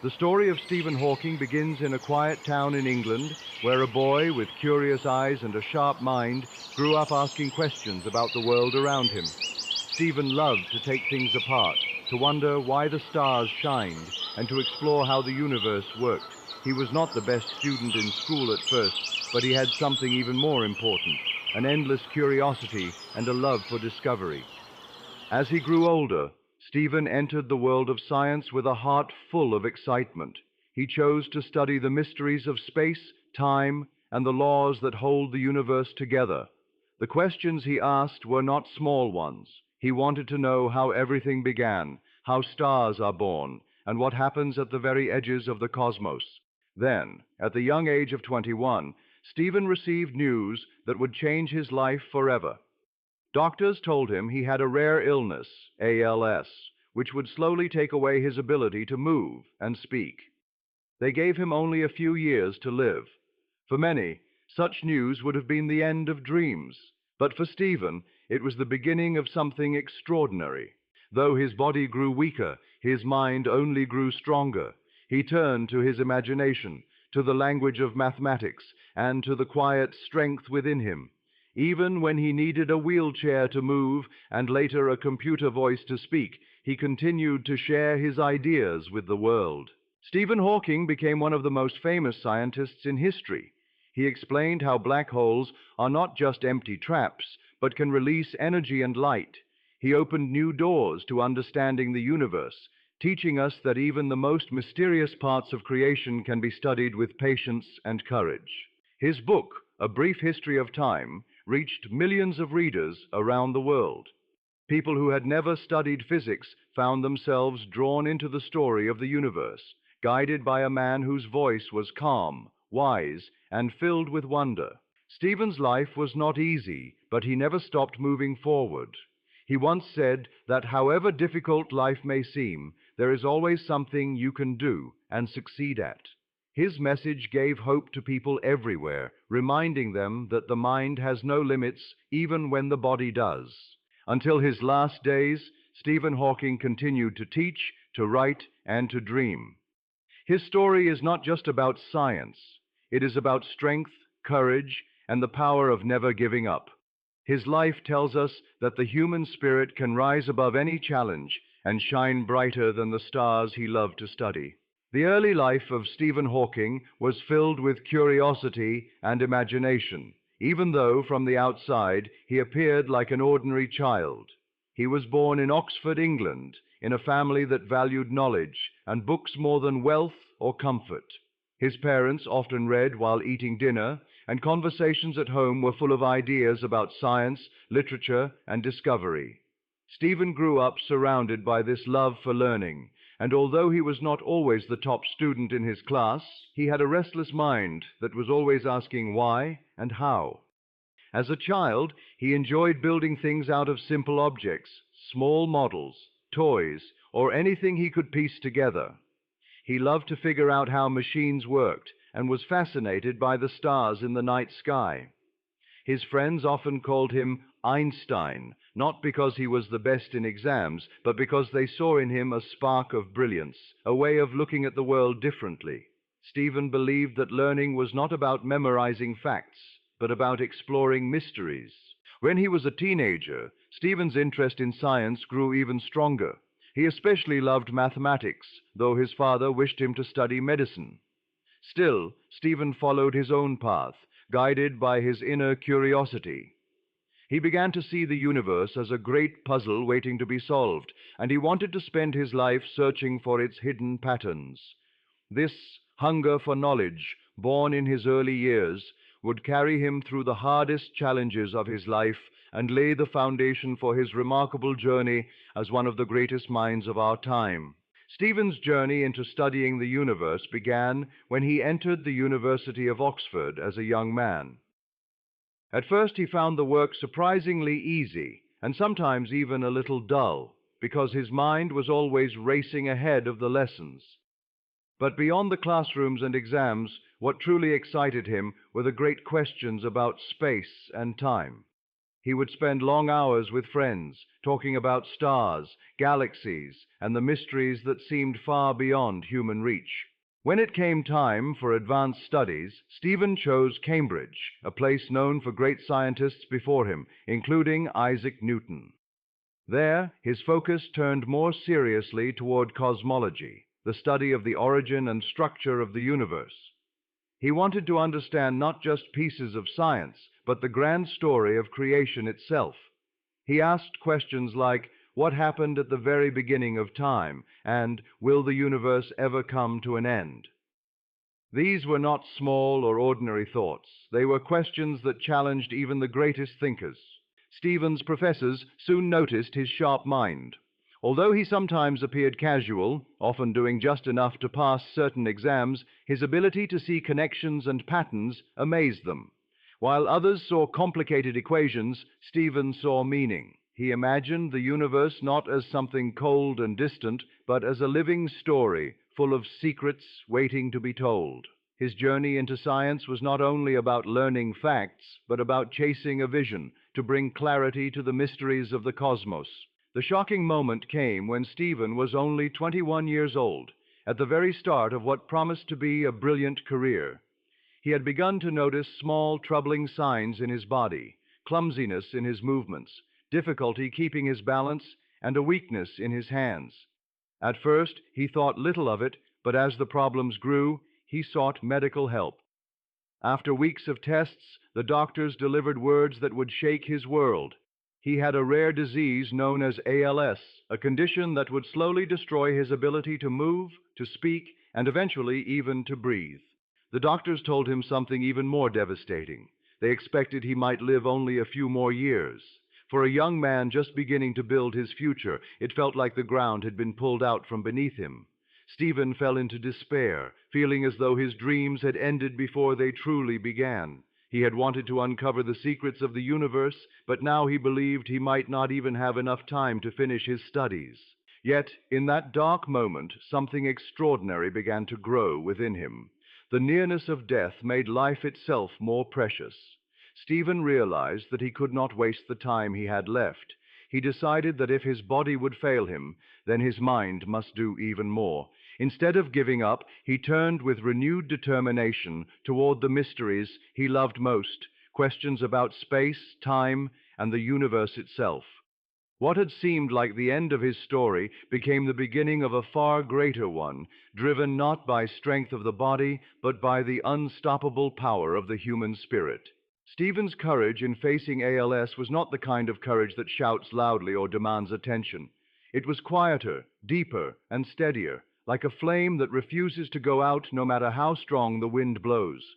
The story of Stephen Hawking begins in a quiet town in England where a boy with curious eyes and a sharp mind grew up asking questions about the world around him. Stephen loved to take things apart, to wonder why the stars shined, and to explore how the universe worked. He was not the best student in school at first, but he had something even more important, an endless curiosity and a love for discovery. As he grew older, Stephen entered the world of science with a heart full of excitement. He chose to study the mysteries of space, time, and the laws that hold the universe together. The questions he asked were not small ones. He wanted to know how everything began, how stars are born, and what happens at the very edges of the cosmos. Then, at the young age of 21, Stephen received news that would change his life forever. Doctors told him he had a rare illness, ALS, which would slowly take away his ability to move and speak. They gave him only a few years to live. For many, such news would have been the end of dreams. But for Stephen, it was the beginning of something extraordinary. Though his body grew weaker, his mind only grew stronger. He turned to his imagination, to the language of mathematics, and to the quiet strength within him. Even when he needed a wheelchair to move and later a computer voice to speak, he continued to share his ideas with the world. Stephen Hawking became one of the most famous scientists in history. He explained how black holes are not just empty traps, but can release energy and light. He opened new doors to understanding the universe, teaching us that even the most mysterious parts of creation can be studied with patience and courage. His book, A Brief History of Time, reached millions of readers around the world. People who had never studied physics found themselves drawn into the story of the universe, guided by a man whose voice was calm, wise, and filled with wonder. Stephen's life was not easy, but he never stopped moving forward. He once said that however difficult life may seem, there is always something you can do and succeed at. His message gave hope to people everywhere, reminding them that the mind has no limits even when the body does. Until his last days, Stephen Hawking continued to teach, to write, and to dream. His story is not just about science. It is about strength, courage, and the power of never giving up. His life tells us that the human spirit can rise above any challenge and shine brighter than the stars he loved to study. The early life of Stephen Hawking was filled with curiosity and imagination, even though from the outside he appeared like an ordinary child. He was born in Oxford, England, in a family that valued knowledge and books more than wealth or comfort. His parents often read while eating dinner, and conversations at home were full of ideas about science, literature, and discovery. Stephen grew up surrounded by this love for learning, and although he was not always the top student in his class, he had a restless mind that was always asking why and how. As a child, he enjoyed building things out of simple objects, small models, toys, or anything he could piece together. He loved to figure out how machines worked and was fascinated by the stars in the night sky. His friends often called him Einstein, not because he was the best in exams, but because they saw in him a spark of brilliance, a way of looking at the world differently. Stephen believed that learning was not about memorizing facts, but about exploring mysteries. When he was a teenager, Stephen's interest in science grew even stronger. He especially loved mathematics, though his father wished him to study medicine. Still, Stephen followed his own path, guided by his inner curiosity. He began to see the universe as a great puzzle waiting to be solved, and he wanted to spend his life searching for its hidden patterns. This hunger for knowledge, born in his early years, would carry him through the hardest challenges of his life and lay the foundation for his remarkable journey as one of the greatest minds of our time. Stephen's journey into studying the universe began when he entered the University of Oxford as a young man. At first he found the work surprisingly easy, and sometimes even a little dull, because his mind was always racing ahead of the lessons. But beyond the classrooms and exams, what truly excited him were the great questions about space and time. He would spend long hours with friends, talking about stars, galaxies, and the mysteries that seemed far beyond human reach. When it came time for advanced studies, Stephen chose Cambridge, a place known for great scientists before him, including Isaac Newton. There, his focus turned more seriously toward cosmology, the study of the origin and structure of the universe. He wanted to understand not just pieces of science, but the grand story of creation itself. He asked questions like, what happened at the very beginning of time, and will the universe ever come to an end? These were not small or ordinary thoughts. They were questions that challenged even the greatest thinkers. Stephen's professors soon noticed his sharp mind. Although he sometimes appeared casual, often doing just enough to pass certain exams, his ability to see connections and patterns amazed them. While others saw complicated equations, Stephen saw meaning. He imagined the universe not as something cold and distant, but as a living story full of secrets waiting to be told. His journey into science was not only about learning facts, but about chasing a vision to bring clarity to the mysteries of the cosmos. The shocking moment came when Stephen was only 21 years old, at the very start of what promised to be a brilliant career. He had begun to notice small, troubling signs in his body, clumsiness in his movements, difficulty keeping his balance, and a weakness in his hands. At first, he thought little of it, but as the problems grew, he sought medical help. After weeks of tests, the doctors delivered words that would shake his world. He had a rare disease known as ALS, a condition that would slowly destroy his ability to move, to speak, and eventually even to breathe. The doctors told him something even more devastating. They expected he might live only a few more years. For a young man just beginning to build his future, it felt like the ground had been pulled out from beneath him. Stephen fell into despair, feeling as though his dreams had ended before they truly began. He had wanted to uncover the secrets of the universe, but now he believed he might not even have enough time to finish his studies. Yet, in that dark moment, something extraordinary began to grow within him. The nearness of death made life itself more precious. Stephen realized that he could not waste the time he had left. He decided that if his body would fail him, then his mind must do even more. Instead of giving up, he turned with renewed determination toward the mysteries he loved most, questions about space, time, and the universe itself. What had seemed like the end of his story became the beginning of a far greater one, driven not by strength of the body, but by the unstoppable power of the human spirit. Stephen's courage in facing ALS was not the kind of courage that shouts loudly or demands attention. It was quieter, deeper, and steadier, like a flame that refuses to go out no matter how strong the wind blows.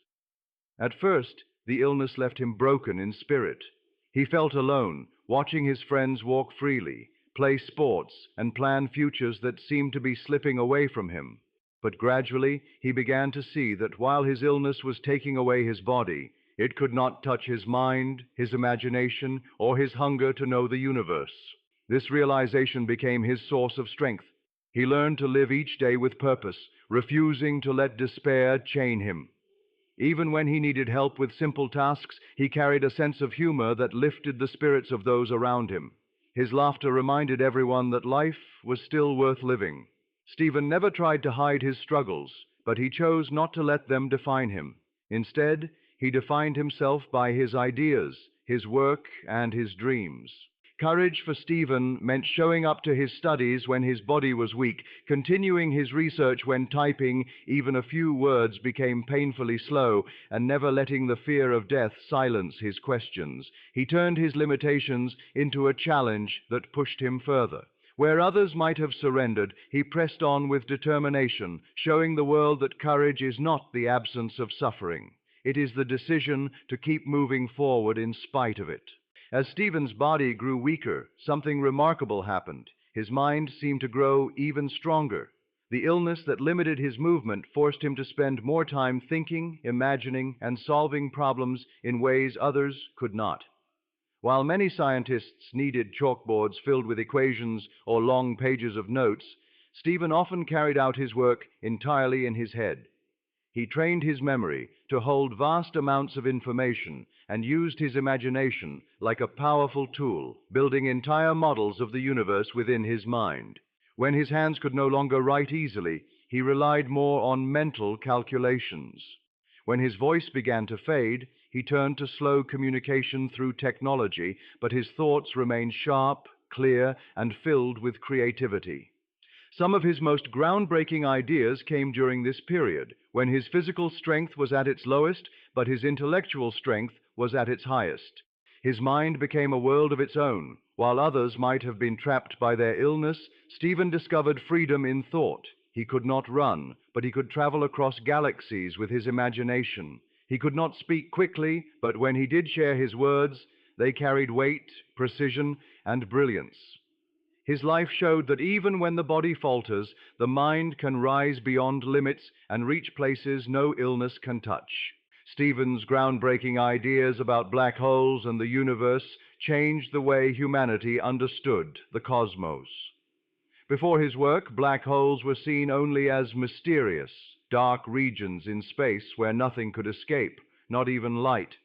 At first, the illness left him broken in spirit. He felt alone, watching his friends walk freely, play sports, and plan futures that seemed to be slipping away from him. But gradually, he began to see that while his illness was taking away his body, it could not touch his mind, his imagination, or his hunger to know the universe. This realization became his source of strength. He learned to live each day with purpose, refusing to let despair chain him. Even when he needed help with simple tasks, he carried a sense of humor that lifted the spirits of those around him. His laughter reminded everyone that life was still worth living. Stephen never tried to hide his struggles, but he chose not to let them define him. Instead, he defined himself by his ideas, his work, and his dreams. Courage for Stephen meant showing up to his studies when his body was weak, continuing his research when typing even a few words became painfully slow, and never letting the fear of death silence his questions. He turned his limitations into a challenge that pushed him further. Where others might have surrendered, he pressed on with determination, showing the world that courage is not the absence of suffering. It is the decision to keep moving forward in spite of it. As Stephen's body grew weaker, something remarkable happened. His mind seemed to grow even stronger. The illness that limited his movement forced him to spend more time thinking, imagining, and solving problems in ways others could not. While many scientists needed chalkboards filled with equations or long pages of notes, Stephen often carried out his work entirely in his head. He trained his memory to hold vast amounts of information and used his imagination like a powerful tool, building entire models of the universe within his mind. When his hands could no longer write easily, he relied more on mental calculations. When his voice began to fade, he turned to slow communication through technology, but his thoughts remained sharp, clear, and filled with creativity. Some of his most groundbreaking ideas came during this period, when his physical strength was at its lowest, but his intellectual strength was at its highest. His mind became a world of its own. While others might have been trapped by their illness, Stephen discovered freedom in thought. He could not run, but he could travel across galaxies with his imagination. He could not speak quickly, but when he did share his words, they carried weight, precision, and brilliance. His life showed that even when the body falters, the mind can rise beyond limits and reach places no illness can touch. Stephen's groundbreaking ideas about black holes and the universe changed the way humanity understood the cosmos. Before his work, black holes were seen only as mysterious, dark regions in space where nothing could escape, not even light.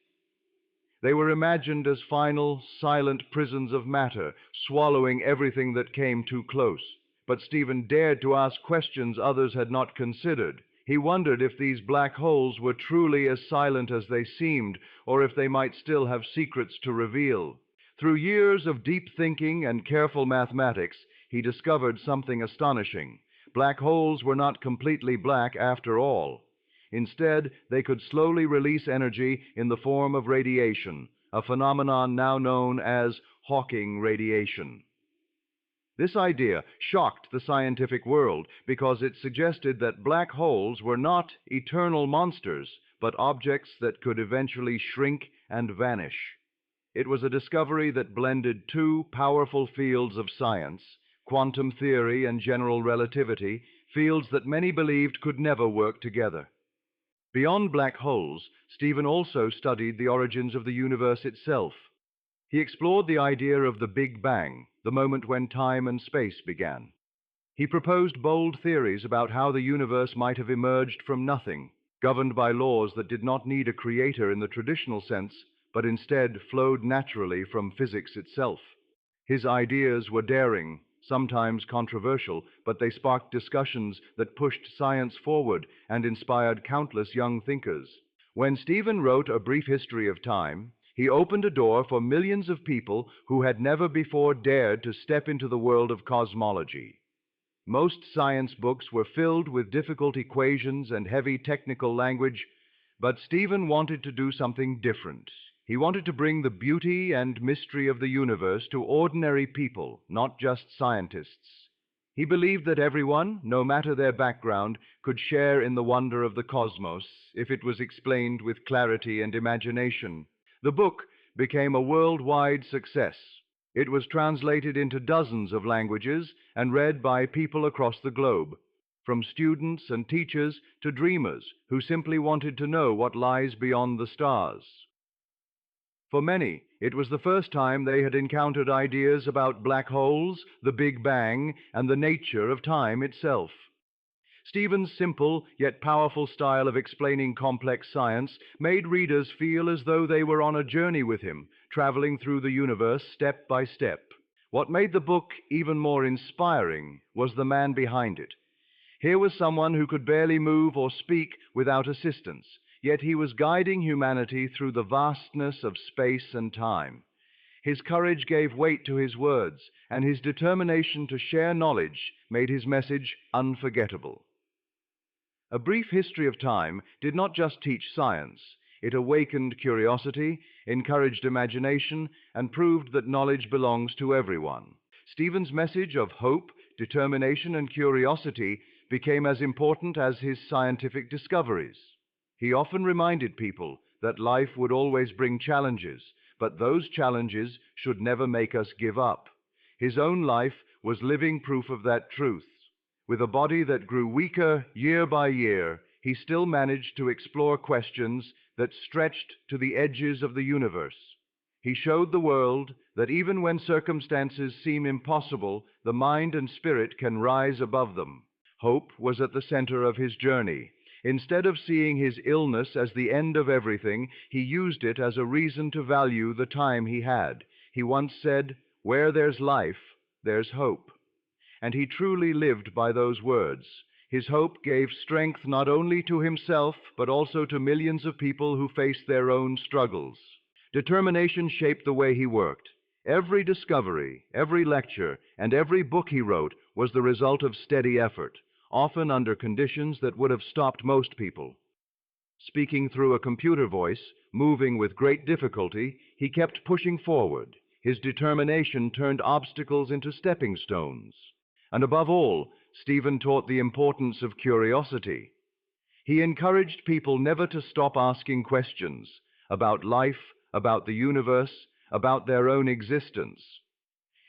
They were imagined as final, silent prisons of matter, swallowing everything that came too close. But Stephen dared to ask questions others had not considered. He wondered if these black holes were truly as silent as they seemed, or if they might still have secrets to reveal. Through years of deep thinking and careful mathematics, he discovered something astonishing. Black holes were not completely black after all. Instead, they could slowly release energy in the form of radiation, a phenomenon now known as Hawking radiation. This idea shocked the scientific world because it suggested that black holes were not eternal monsters, but objects that could eventually shrink and vanish. It was a discovery that blended two powerful fields of science, quantum theory and general relativity, fields that many believed could never work together. Beyond black holes, Stephen also studied the origins of the universe itself. He explored the idea of the Big Bang, the moment when time and space began. He proposed bold theories about how the universe might have emerged from nothing, governed by laws that did not need a creator in the traditional sense, but instead flowed naturally from physics itself. His ideas were daring, sometimes controversial, but they sparked discussions that pushed science forward and inspired countless young thinkers. When Stephen wrote A Brief History of Time, he opened a door for millions of people who had never before dared to step into the world of cosmology. Most science books were filled with difficult equations and heavy technical language, but Stephen wanted to do something different. He wanted to bring the beauty and mystery of the universe to ordinary people, not just scientists. He believed that everyone, no matter their background, could share in the wonder of the cosmos if it was explained with clarity and imagination. The book became a worldwide success. It was translated into dozens of languages and read by people across the globe, from students and teachers to dreamers who simply wanted to know what lies beyond the stars. For many, it was the first time they had encountered ideas about black holes, the Big Bang, and the nature of time itself. Stephen's simple yet powerful style of explaining complex science made readers feel as though they were on a journey with him, traveling through the universe step by step. What made the book even more inspiring was the man behind it. Here was someone who could barely move or speak without assistance, yet he was guiding humanity through the vastness of space and time. His courage gave weight to his words, and his determination to share knowledge made his message unforgettable. A Brief History of Time did not just teach science. It awakened curiosity, encouraged imagination, and proved that knowledge belongs to everyone. Stephen's message of hope, determination, and curiosity became as important as his scientific discoveries. He often reminded people that life would always bring challenges, but those challenges should never make us give up. His own life was living proof of that truth. With a body that grew weaker year by year, he still managed to explore questions that stretched to the edges of the universe. He showed the world that even when circumstances seem impossible, the mind and spirit can rise above them. Hope was at the center of his journey, Instead of seeing his illness as the end of everything, he used it as a reason to value the time he had. He once said, "Where there's life, there's hope." And he truly lived by those words. His hope gave strength not only to himself, but also to millions of people who faced their own struggles. Determination shaped the way he worked. Every discovery, every lecture, and every book he wrote was the result of steady effort, often under conditions that would have stopped most people. Speaking through a computer voice, moving with great difficulty, he kept pushing forward. His determination turned obstacles into stepping stones. And above all, Stephen taught the importance of curiosity. He encouraged people never to stop asking questions about life, about the universe, about their own existence.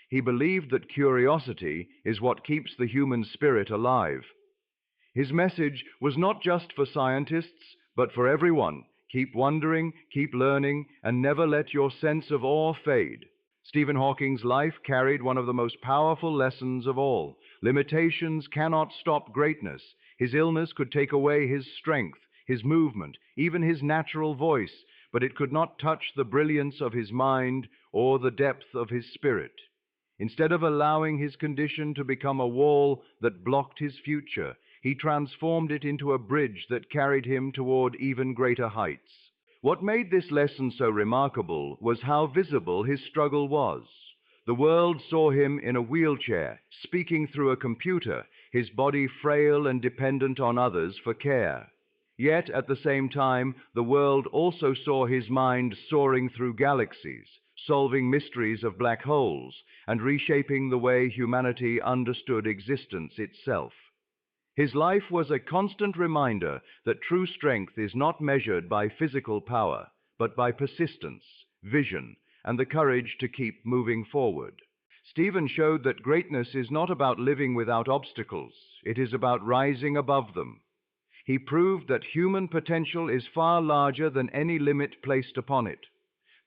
He believed that curiosity is what keeps the human spirit alive. His message was not just for scientists, but for everyone. Keep wondering, keep learning, and never let your sense of awe fade. Stephen Hawking's life carried one of the most powerful lessons of all. Limitations cannot stop greatness. His illness could take away his strength, his movement, even his natural voice, but it could not touch the brilliance of his mind or the depth of his spirit. Instead of allowing his condition to become a wall that blocked his future, he transformed it into a bridge that carried him toward even greater heights. What made this lesson so remarkable was how visible his struggle was. The world saw him in a wheelchair, speaking through a computer, his body frail and dependent on others for care. Yet, at the same time, the world also saw his mind soaring through galaxies, solving mysteries of black holes, and reshaping the way humanity understood existence itself. His life was a constant reminder that true strength is not measured by physical power, but by persistence, vision, and the courage to keep moving forward. Stephen showed that greatness is not about living without obstacles, it is about rising above them. He proved that human potential is far larger than any limit placed upon it.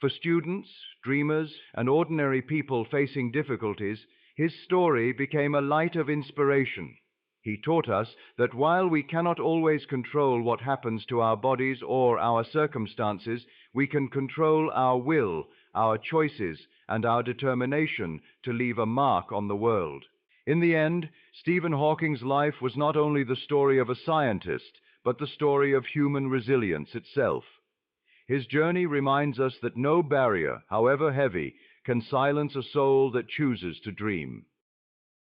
For students, dreamers, and ordinary people facing difficulties, his story became a light of inspiration. He taught us that while we cannot always control what happens to our bodies or our circumstances, we can control our will, our choices, and our determination to leave a mark on the world. In the end, Stephen Hawking's life was not only the story of a scientist, but the story of human resilience itself. His journey reminds us that no barrier, however heavy, can silence a soul that chooses to dream.